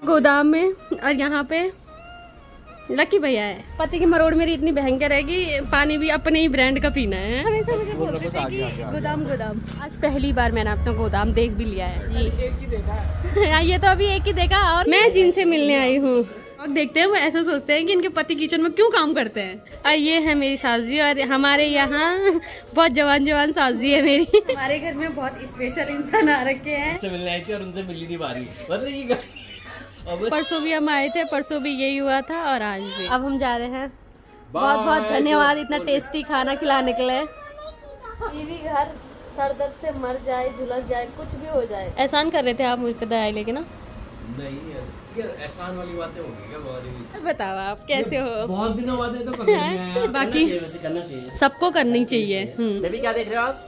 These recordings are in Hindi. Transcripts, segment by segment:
गोदाम में, और यहाँ पे लकी भैया है। पति की मरोड़ मेरी इतनी भयंकर है कि पानी भी अपने ही ब्रांड का पीना है। हमेशा मुझे बोलते थे कि गोदाम गोदाम। आज पहली बार मैंने अपना गोदाम देख भी लिया है। ये तो अभी एक ही देखा। और मैं जिनसे मिलने आई हूँ और देखते हैं वो ऐसा सोचते हैं कि इनके पति किचन में क्यों काम करते हैं। और ये है मेरी सास जी, और हमारे यहाँ बहुत जवान सास जी है मेरी। हमारे घर में बहुत स्पेशल इंसान आ रखे हैं। उनसे मिलने आई थी और उनसे मिली नहीं पारी। परसों भी हम आए थे, परसों भी यही हुआ था और आज भी। अब हम जा रहे हैं। बहुत बहुत धन्यवाद इतना टेस्टी खाना खिलाने के लिए। ये भी घर सर दर्द से मर जाए, झुलस जाए, कुछ भी हो जाए। एहसान कर रहे थे आप मुझ पे दया लेके ना? नहीं यार, एहसान वाली बातें होंगी क्या? बहुत बताओ आप कैसे हो? बहुत दिनों बाद है तो करना चाहिए। बाकी करना चाहिए, सबको करनी चाहिए। बेबी क्या देख रहे हो आप?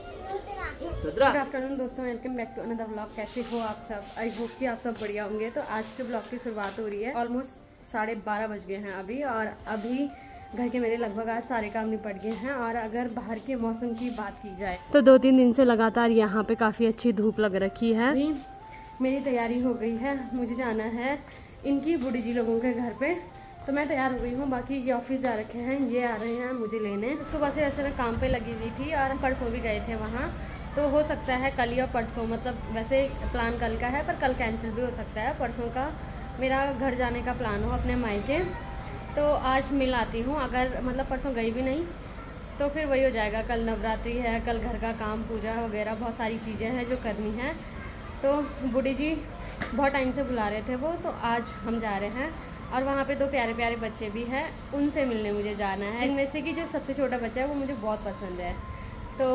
गुड आफ्टरनून दोस्तों, welcome back to another vlog. कैसे हो आप सब? आई होप कि आप सब बढ़िया होंगे। तो आज के ब्लॉग की शुरुआत हो रही है। ऑलमोस्ट 12:30 बज गए हैं अभी, और अभी घर के मेरे लगभग आज सारे काम निपट गए हैं। और अगर बाहर के मौसम की बात की जाए तो 2-3 दिन से लगातार यहाँ पे काफी अच्छी धूप लग रखी है। अभी मेरी तैयारी हो गई है, मुझे जाना है इनकी बूढ़ी जी लोगों के घर पे। तो मैं तैयार हो गई हूँ। बाकी ये ऑफिस जा रखे हैं, ये आ रहे हैं मुझे लेने। सुबह से वैसे मैं काम पे लगी हुई थी और परसों भी गए थे वहाँ। तो हो सकता है कल या परसों, मतलब वैसे प्लान कल का है पर कल कैंसिल भी हो सकता है। परसों का मेरा घर जाने का प्लान हो अपने मायके, तो आज मिल आती हूँ। अगर मतलब परसों गई भी नहीं तो फिर वही हो जाएगा। कल नवरात्रि है, कल घर का काम, पूजा वगैरह बहुत सारी चीज़ें हैं जो करनी है। तो बूढ़ी जी बहुत टाइम से बुला रहे थे वो, तो आज हम जा रहे हैं। और वहाँ पे 2 प्यारे प्यारे बच्चे भी हैं, उनसे मिलने मुझे जाना है। इनमें से कि जो सबसे छोटा बच्चा है वो मुझे बहुत पसंद है। तो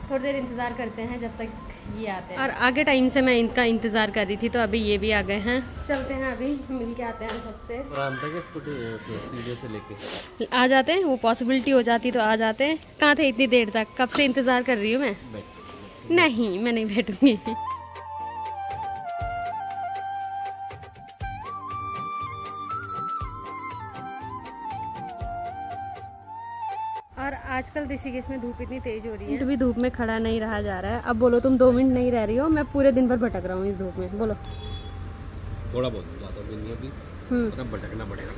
थोड़ी देर इंतज़ार करते हैं जब तक ये आते हैं। और आगे टाइम से मैं इनका इंतज़ार कर रही थी, तो अभी ये भी आ गए हैं। चलते हैं, अभी मिल के आते हैं सबसे। आ जाते हैं, वो पॉसिबिलिटी हो जाती तो आ जाते हैं। कहाँ थे इतनी देर तक? कब से इंतज़ार कर रही हूँ मैं। नहीं, मैं नहीं बैठूंगी। और आजकल ऋषिकेश में धूप इतनी तेज हो रही है, अभी धूप में खड़ा नहीं रहा जा रहा है। अब बोलो तुम 2 मिनट नहीं रह रही हो, मैं पूरे दिन भर भटक रहा हूँ इस धूप में। बोलो। थोड़ा बहुत ज़्यादा भी नहीं, अभी भटकना पड़ेगा।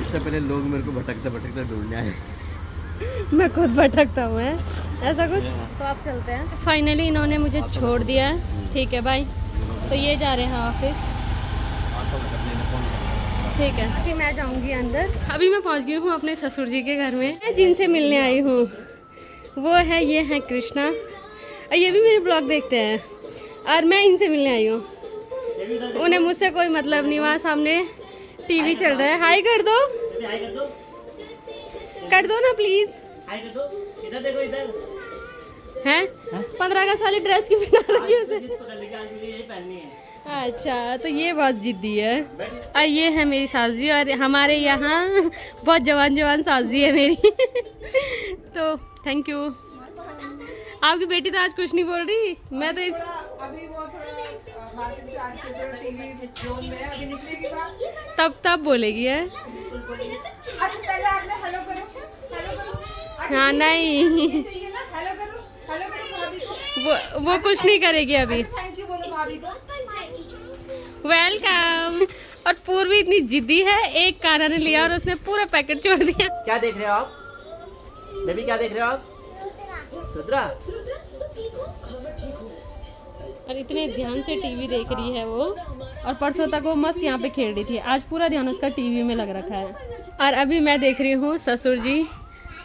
इससे पहले लोग मेरे को भटकते ढूंढने आए। मैं खुद भटकता हूँ ऐसा कुछ। तो आप चलते हैं। फाइनली इन्होंने मुझे छोड़ दिया है। ठीक है भाई, तो ये जा रहे हैं ऑफिस। ठीक है, कि मैं जाऊंगी अंदर। अभी मैं पहुंच गई हूँ अपने ससुर जी के घर में। मैं जिनसे मिलने आई हूँ वो है, ये है कृष्णा, और ये भी मेरे ब्लॉग देखते हैं। और मैं इनसे मिलने आई हूँ, उन्हें मुझसे कोई मतलब नहीं। वहाँ सामने टीवी चल रहा है। हाय कर दो, कर दो ना प्लीज। इधर देखो, इधर है 15 अगस्त वाली ड्रेस की पहना रखी है उसे। अच्छा, तो ये बहुत जिद्दी है। और ये है मेरी सास जी, और हमारे यहाँ बहुत जवान सास जी है मेरी। तो थैंक यू। आपकी बेटी तो आज कुछ नहीं बोल रही। मैं तो अभी वो थोड़ा मार्केट से आके टीवी जोन में है, अभी निकलेगी बाहर तब बोलेगी है। अच्छा पहले आपने हेलो करो, हेलो करो। हाँ नहीं, चाहिए ना, हेलो करो, हेलो करो भाभी को। वो कुछ नहीं करेगी अभी। थैंक यू बोलो भाभी को। वेलकम। और पूर्वी इतनी जिद्दी है, एक काना ने लिया और उसने पूरा पैकेट छोड़ दिया। क्या देख रहे हो आप बेबी? क्या देख रहे हो आप? रुद्रा। और इतने ध्यान से टीवी देख रही है वो। और परसों तक वो मस्त यहाँ पे खेल रही थी, आज पूरा ध्यान उसका टीवी में लग रखा है। और अभी मैं देख रही हूँ ससुर जी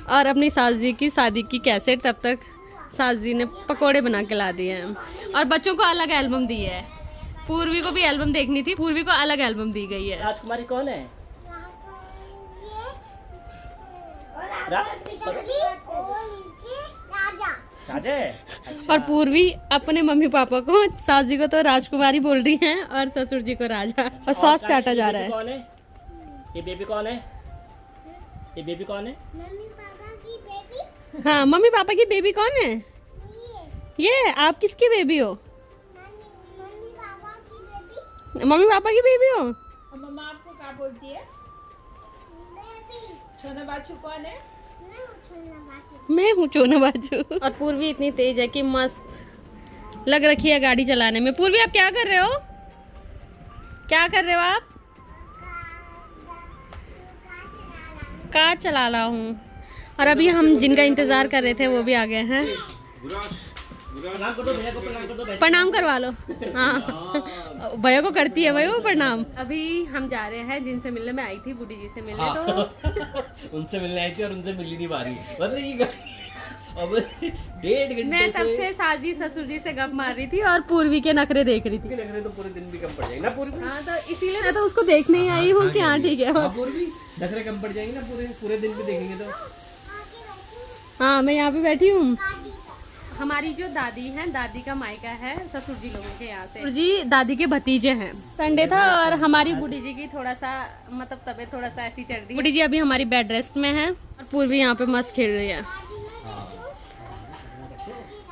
और अपनी सास जी की शादी की कैसेट। तब तक सास जी ने पकोड़े बना के ला दिए हैं और बच्चों को अलग एल्बम दी है। पूर्वी को भी एल्बम देखनी थी, पूर्वी को अलग एल्बम दी गई है। राजकुमारी कौन है? राजा है। अच्छा। और पूर्वी अपने मम्मी पापा को, सास जी को तो राजकुमारी बोल रही हैं और ससुर जी को राजा। और सॉस चाटा जा रहा है। कौन है ये बेबी? कौन है ये बेबी? कौन है? मम्मी पापा की बेबी। हाँ, मम्मी पापा की बेबी कौन है? ये आप किसकी बेबी हो? मम्मी पापा की बेबी हो? मम्मा आपको क्या बोलती है? छोना बाछू कौन है? मैं हूँ चोना बाजू। और पूर्वी इतनी तेज है कि मस्त लग रखी है गाड़ी चलाने में। पूर्वी आप क्या कर रहे हो? क्या कर रहे हो आप? कार चला रहा हूँ। और अभी हम जिनका इंतजार कर रहे थे वो भी आ गए हैं। प्रणाम करवा लो। हाँ भैया को करती है भैया वो प्रणाम। अभी हम जा रहे हैं जिनसे मिलने में आई थी, बूढ़ी जी से मिलने। हाँ। तो उनसे मिलने आई थी और उनसे मिल ही नहीं पा रही। मतलब अब 1.5 घंटे मैं तब से साजी ससुर जी से गप मार रही थी और पूर्वी के नखरे देख रही थी। नखरे तो पूरे दिन भी कम पड़ जाएंगे ना पूर्वी। हाँ तो इसीलिए मैं तो उसको देखने ही आई हूँ कि हाँ ठीक है। पूर्वी नखरे कम पड़ जाएंगे ना, पूरे दिन भी देखेंगे तो। हाँ मैं यहाँ पे बैठी हूँ। हमारी जो दादी है, दादी का मायका है ससुर जी लोगों के यहाँ से। ससुर जी दादी के भतीजे हैं। संडे था और हमारी बूढ़ी जी की थोड़ा सा मतलब तबीयत थोड़ा सा ऐसी चल रही है। बूढ़ी जी अभी हमारी बेड रेस्ट में है और पूर्वी यहाँ पे मस्त खेल रही है।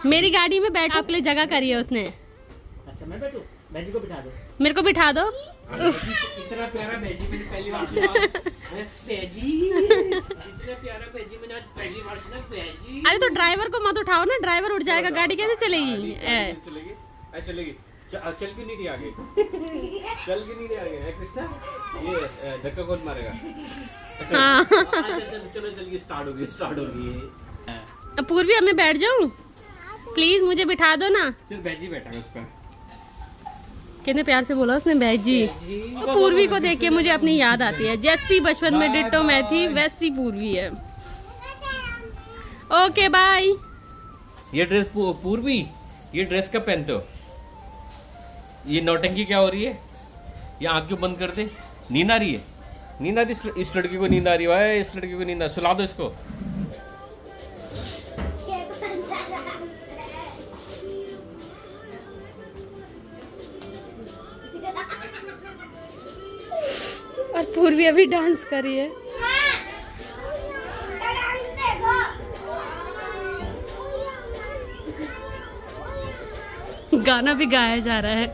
मेरी गाड़ी में बैठ आपके लिए जगह करी है उसने। अच्छा मैं बैठूं? बैजी को बिठा दो। मेरे को बिठा दो। इतना प्यारा बैजी मैंने पहली बार सुना। बैजी इतना प्यारा बैजी मैंने आज पहली बार सुना। बैजी अरे तो ड्राइवर को मत उठाओ ना, ड्राइवर उठ जाएगा, गाड़ी कैसे चलेगी? चलेगी चल क्यों नहीं रही आगे? चल क्यों नहीं रही आगे? कृष्णा ये धक्का कौन मारेगा? हाँ चलो चलिए स्टार्ट होगी। पूर्वी अब मैं बैठ जाऊँ प्लीज, मुझे बिठा दो ना। सिर्फ बैजी बैठा है उस पर। कितने प्यार से बोला उसने बैजी। तो पूर्वी को देख के मुझे अपनी याद आती है, जैसी बचपन में डिट्टो मैं थी वैसी पूर्वी है। Okay bye. ये ड्रेस पूर्वी, ये ड्रेस कब पहनते हो? ये नौटंकी क्या हो रही है? ये आँख क्यों बंद कर दे? नींद आ रही है? नींद आ रही? इस लड़की को नींद आ रही है भाई, इस लड़की को नींद आ। सुला दो इसको। और पूर्वी अभी डांस कर रही है। गाना भी गाया जा रहा है।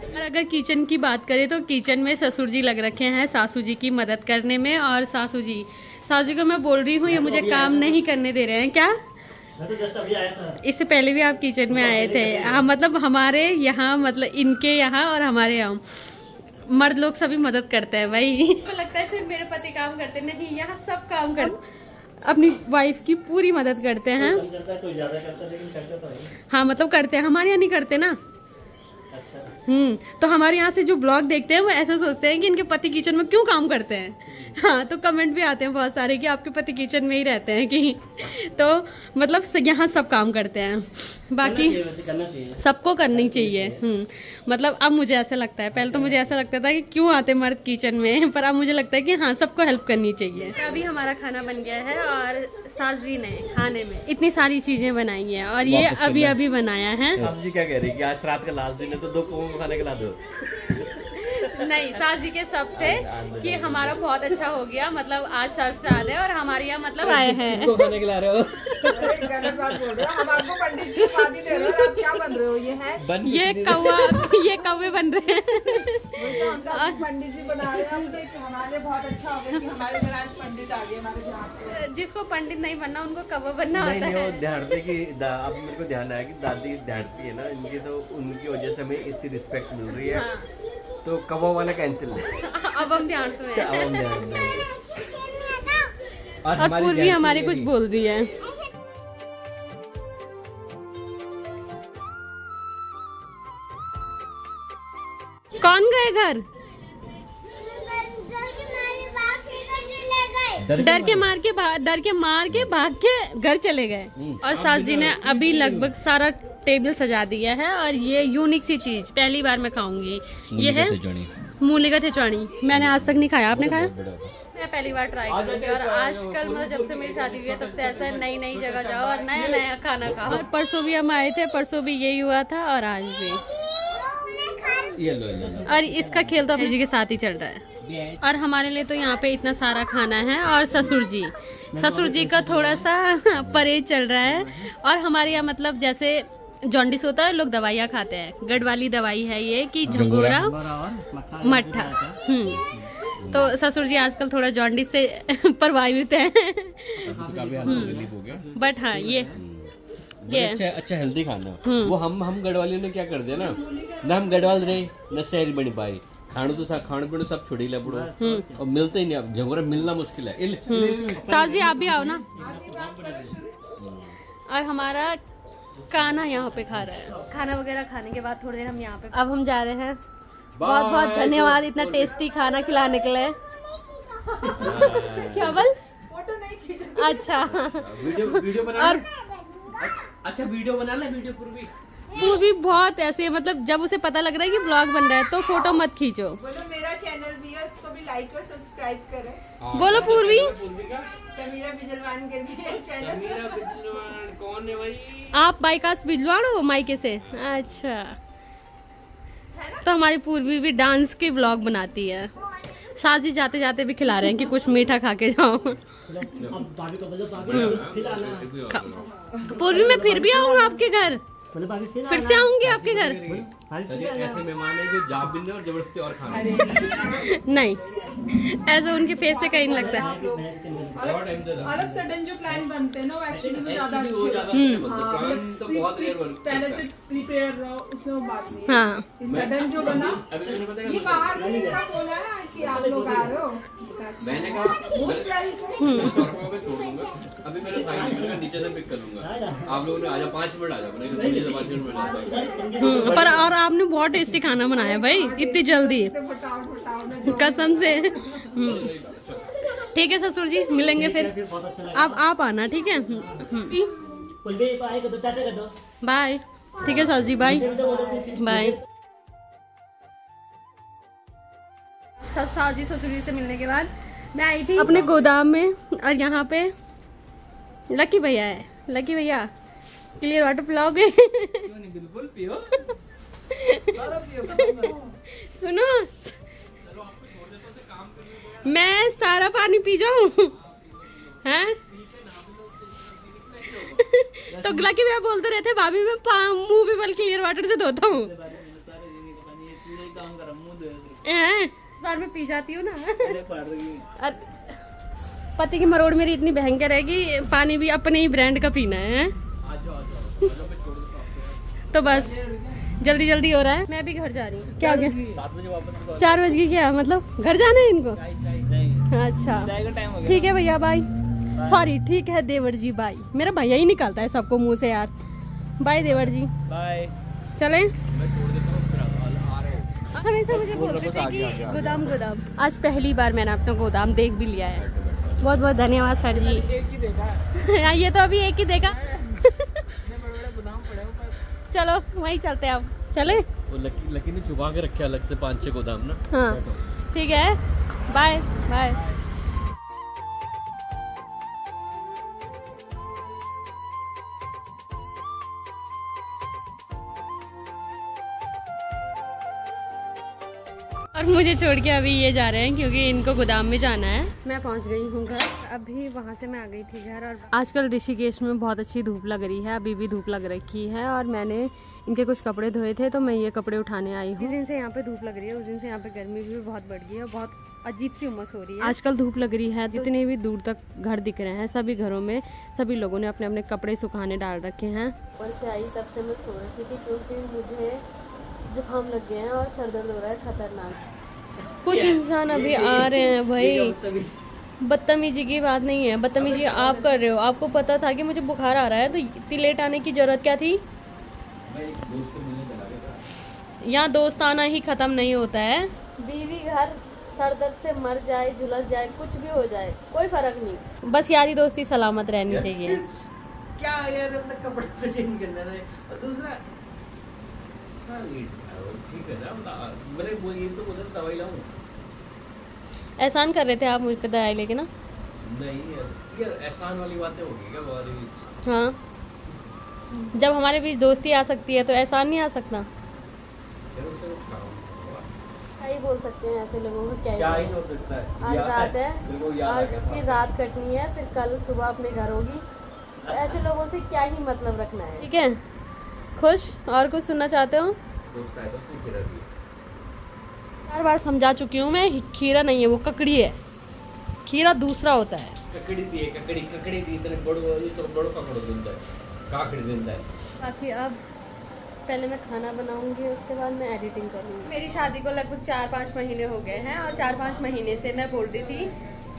और अगर किचन की बात करें तो किचन में ससुर जी लग रखे हैं सासू जी की मदद करने में। और सासू जी को मैं बोल रही हूँ ये मुझे काम नहीं करने दे रहे हैं। क्या मैं तो जस्ट अभी आया था। इससे पहले भी आप किचन में आए थे? हाँ मतलब हमारे यहाँ, मतलब इनके यहाँ और हमारे यहाँ मर्द लोग सभी मदद करते हैं भाई। तो लगता है सिर्फ मेरे पति काम करते नहीं, यहाँ सब काम करते, अपनी वाइफ की पूरी मदद करते हैं। कोई ज्यादा करता है लेकिन करता तो नहीं। हाँ मतलब करते हैं, हमारे यहाँ नहीं करते ना। अच्छा। तो हमारे यहाँ से जो ब्लॉग देखते हैं वो ऐसा सोचते हैं कि इनके पति किचन में क्यों काम करते हैं। हाँ तो कमेंट भी आते हैं बहुत सारे कि आपके पति किचन में ही रहते हैं कि तो मतलब यहाँ सब काम करते हैं। बाकी करना चाहिए, सबको करनी चाहिए। मतलब अब मुझे ऐसा लगता है, पहले तो मुझे ऐसा लगता था कि क्यों आते मर्द किचन में, पर अब मुझे लगता है कि हाँ सबको हेल्प करनी चाहिए। अभी हमारा खाना बन गया है और सास जी ने खाने में इतनी सारी चीजें बनाई हैं और ये अभी अभी बनाया है। सास जी क्या कह रही है कि आज रात का लास्ट दिन है तो 2 कौओं खाने खिला दो। नहीं, सास जी के सब थे कि हमारा बहुत अच्छा हो गया, मतलब आज श्राद्ध है और हमारे यहाँ मतलब आए हैं। किसको खाने खिला रहे हो? गलत बात बोल रहे हो। हम आपको पंडित की उपाधि दे रहे हो, आप क्या बन रहे हो? ये कौवे बन रहे हैं। पंडित जी बना रहे हैं। तो हमारे बहुत अच्छा हो गया कि हमारे घर आज पंडित आ गए हमारे घर। जिसको पंडित नहीं बनना उनको कौवा बनना होता है। नहीं ध्यान की अब मेरे को ध्यान आया कि दादी ध्यानती है ना इनकी, तो उनकी वजह से हमें इतनी रिस्पेक्ट मिल रही है। हाँ। तो कौवा वाला कैंसिल है। अब हम ध्यान से हैं। और पूर्वी हमारी कुछ बोल रही है। कौन गए घर? डर के मार के भाग के घर चले गए। और सास जी ने अभी लगभग सारा टेबल सजा दिया है और ये यूनिक सी चीज पहली बार मैं खाऊंगी। ये है मूली का ठेचवानी। मैंने आज तक नहीं खाया, आपने खाया? मैं पहली बार ट्राई करूंगी। और आजकल मतलब जब से मेरी शादी हुई है तब से ऐसा नई नई जगह जाओ और नया नया खाना खाओ। और परसों भी हम आए थे, परसों भी यही हुआ था और आज भी। और इसका खेल तो अभी जी के साथ ही चल रहा है। और हमारे लिए तो यहाँ पे इतना सारा खाना है। और ससुर जी का थोड़ा सा परहेज चल रहा है। और हमारे यहाँ मतलब जैसे जॉन्डिस होता है, लोग दवाइयाँ खाते हैं। गढ़ वाली दवाई है ये कि झंगोरा मट्ठा। तो ससुर जी आजकल थोड़ा जॉन्डिस से प्रभावित है। बट हाँ ये अच्छा हेल्दी खाना। वो हम गढ़वालियों ने क्या कर दिया ना हम गढ़वाल रहे न शहरी बनी पाई, खाणु पीणु सब छोड़ी ले पड़ो और मिलते ही नहीं। अब झगड़ा मिलना मुश्किल है। सास जी आप भी आओ ना। और हमारा काना यहाँ पे खा रहा है। खाना वगैरह खाने के बाद थोड़ी देर हम यहाँ पे, अब हम जा रहे हैं। बहुत बहुत धन्यवाद इतना टेस्टी खाना खिलाने के लिए। क्या बोल? फोटो नहीं खींचा। अच्छा वीडियो बना। और अच्छा वीडियो बना ले। वीडियो पूर्वी बहुत ऐसे, मतलब जब उसे पता लग रहा है कि ब्लॉग बन रहा है तो फोटो मत खींचो। बोलो मेरा चैनल भी है, उसको भी लाइक और सब्सक्राइब करें। बोलो पूर्वी। समीरा बिजलवान करके चैनल। कौन है भाई? आप बाईकास्ट भिजवाड़ो मायके से। अच्छा तो हमारी पूर्वी भी डांस के व्लॉग बनाती है। सास जी जाते जाते भी खिला रहे हैं कि कुछ मीठा खा के जाओ। पूर्वी मैं फिर भी आऊँगा आपके घर, फिर से आऊंगी आपके घर। ऐसे मेहमान है जो जाप भी और जबरदस्ती और खाना नहीं, ऐसा उनके फेस से कहीं नहीं लगता। अलग सडन जो प्लान बनते हैं ना वो एक्चुअली में ज्यादा अच्छे तो बहुत रेयर बनते हैं। पहले से प्रिपेयर रहो, उसमें वो बात नहीं है। हाँ सडन जो बना ये बाहर नहीं का बोला है कि आप लोग आ रहे हो। मैंने कहा छोड़ दूंगा, अभी मेरा साइड नीचे से पिक कर लूंगा। आप लोगों ने आजा 5 मिनट आ जाओ। पर और आपने बहुत टेस्टी खाना बनाया भाई, इतनी जल्दी, कसम से। ठीक है ससुर जी, मिलेंगे फिर। अब आप आना, ठीक है? बाय। ठीक है सास जी, बाय बाय। सास जी ससुर जी से मिलने के बाद मैं आई थी अपने गोदाम में, और यहाँ पे लकी भैया है। लकी भैया क्लियर वाटर पिलाओगे? बिल्कुल पियो। सुनो, मैं सारा पानी पी जाऊं हैं? तो लकी भैया बोलते रहते भाभी मैं मुंह भी बल क्लियर वाटर से धोता हूँ। बार में पी जाती हूँ ना। पति की मरोड़ मेरी इतनी भयंकर है कि पानी भी अपने ही ब्रांड का पीना है। तो बस जल्दी जल्दी हो रहा है, मैं भी घर जा रही हूँ। क्या हो गया? 4 बज गए? क्या मतलब घर जाना है इनको? अच्छा ठीक है भैया, बाय। सॉरी, ठीक है देवर जी, बाय। मेरा भैया ही निकालता है सबको मुंह से यार। बाय देवर जी, बाय। चले? हमेशा मुझे बोलते थे कि गोदाम गोदाम। आज पहली बार मैंने अपना गोदाम देख भी लिया है। बहुत बहुत धन्यवाद सर जी। ये तो अभी एक ही देखा। चलो वहीं चलते हैं अब। चले? वो लकी ने छुपा के रखे अलग से 5-6 गोदाम ना। हाँ ठीक है, बाय बाय। और मुझे छोड़ के अभी ये जा रहे हैं क्योंकि इनको गोदाम में जाना है। मैं पहुंच गई हूँ घर। अभी वहाँ से मैं आ गई थी घर। और आजकल ऋषिकेश में बहुत अच्छी धूप लग रही है, अभी भी धूप लग रखी है। और मैंने इनके कुछ कपड़े धोए थे तो मैं ये कपड़े उठाने आई हूँ। जिस दिन से यहाँ पे धूप लग रही है उस दिन से यहाँ पे गर्मी भी बहुत बढ़ गई है, बहुत अजीब सी उमस हो रही है। आजकल धूप लग रही है, जितने भी दूर तक घर दिख रहे हैं सभी घरों में सभी लोगों ने अपने अपने कपड़े सुखाने डाल रखे हैं। ऊपर से आई तब से मैं सो रही थी क्योंकि मुझे जुकाम लग गया है और सर दर्द हो रहा है खतरनाक। कुछ इंसान अभी आ रहे हैं भाई, बदतमीजी की बात नहीं है, बदतमीजी आप कर रहे हो। आपको पता था कि मुझे बुखार आ रहा है तो इतनी लेट आने की जरूरत क्या थी? यहाँ दोस्त आना ही खत्म नहीं होता है। बीवी घर सर दर्द से मर जाए, झुलस जाए, कुछ भी हो जाए, कोई फर्क नहीं, बस यारी दोस्ती सलामत रहनी चाहिए। क्या यार अपना कपड़ा तो चेंज करना है। और दूसरा ठीक है ना, मैंने वो ये तो बोला दवाई लाऊं। एहसान कर रहे थे आप मुझ पे दवाई लेके ना? नहीं यार एहसान वाली बातें होगी क्या बहुत? हाँ, जब हमारे बीच दोस्ती आ सकती है तो एहसान नहीं आ सकता। क्या ही बोल सकते हैं ऐसे लोगों को, क्या ही हो सकता है। आज रात है, आज की रात कटनी है, फिर कल सुबह अपने घर होगी, तो ऐसे लोगों से क्या ही मतलब रखना है। ठीक है, खुश? और कुछ सुनना चाहते हो? बार बार समझा चुकी हूँ मैं, खीरा नहीं है वो ककड़ी है। खीरा दूसरा होता है। ककड़ी दी, ककड़ी दी, इतने बड़ो ये तो बड़ो पकड़ो दूंगा। काकड़ी जिंदा है। बाकी अब पहले मैं खाना बनाऊंगी, उसके बाद मैं एडिटिंग करूंगी। मेरी शादी को लगभग 4-5 महीने हो गए हैं और 4-5 महीने से मैं बोल रही थी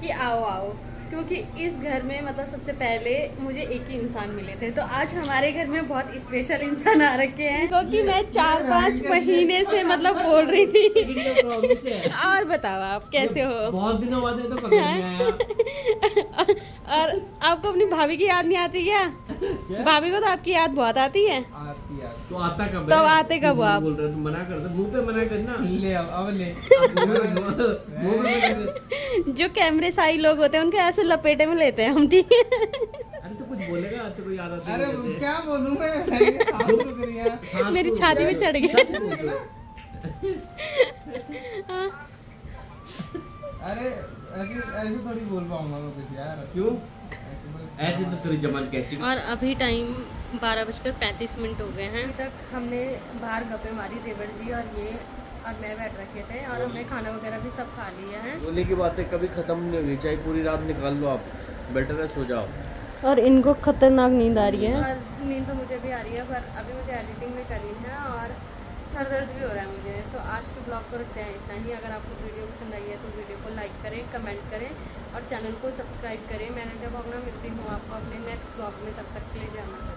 कि आओ आओ, क्योंकि इस घर में मतलब सबसे पहले मुझे एक ही इंसान मिले थे, तो आज हमारे घर में बहुत स्पेशल इंसान आ रखे हैं, क्योंकि मैं 4-5 महीने से मतलब बोल रही थी। और बताओ आप कैसे हो? बहुत दिनों बाद है तो पकड़ में आया। और आपको अपनी भाभी की याद नहीं आती क्या? भाभी को तो आपकी याद बहुत आती है। आती है। तो आता कब? तब आते कब आप? बोल रहे मना कर दो, मुंह पे मना करना। ले अब ले। मुंह पे मना कर। जो कैमरे साई लोग होते हैं उनके ऐसे लपेटे में लेते हैं हम, ठीक है? अरे तो कुछ बोलेगा तो कोई याद आता है। अरे क्या बोलूं मैं, सांस रुक रही है। मेरी छाती में चढ़ गया। अरे ऐसे थोड़ी बोल पाऊंगा मैं कुछ यार। क्यों? ऐसे तो तेरी जमान कैचिंग। और अभी टाइम 12:35 हो गए हैं। अभी तक हमने बाहर गप्पे मारी देवर जी और ये और मैं बैठ रखे थे, और हमने खाना वगैरह भी सब खा लिया है। बोले की बातें कभी खत्म नहीं होगी, चाहे पूरी रात निकाल लो आप, बेटर है सो जाओ। और इनको खतरनाक नींद आ रही है। और नींद तो मुझे भी आ रही है, पर अभी मुझे एडिटिंग भी करनी है और सर दर्द भी हो रहा है मुझे। तो आज के ब्लॉग को रखते हैं इतना ही। अगर आपको वीडियो पसंद आई है तो वीडियो को लाइक करें, कमेंट करें और चैनल को सब्सक्राइब करें। मैंने जब अपना मिलती हूँ आपको अपने नेक्स्ट ब्लॉग में, तब तक के लिए जाना।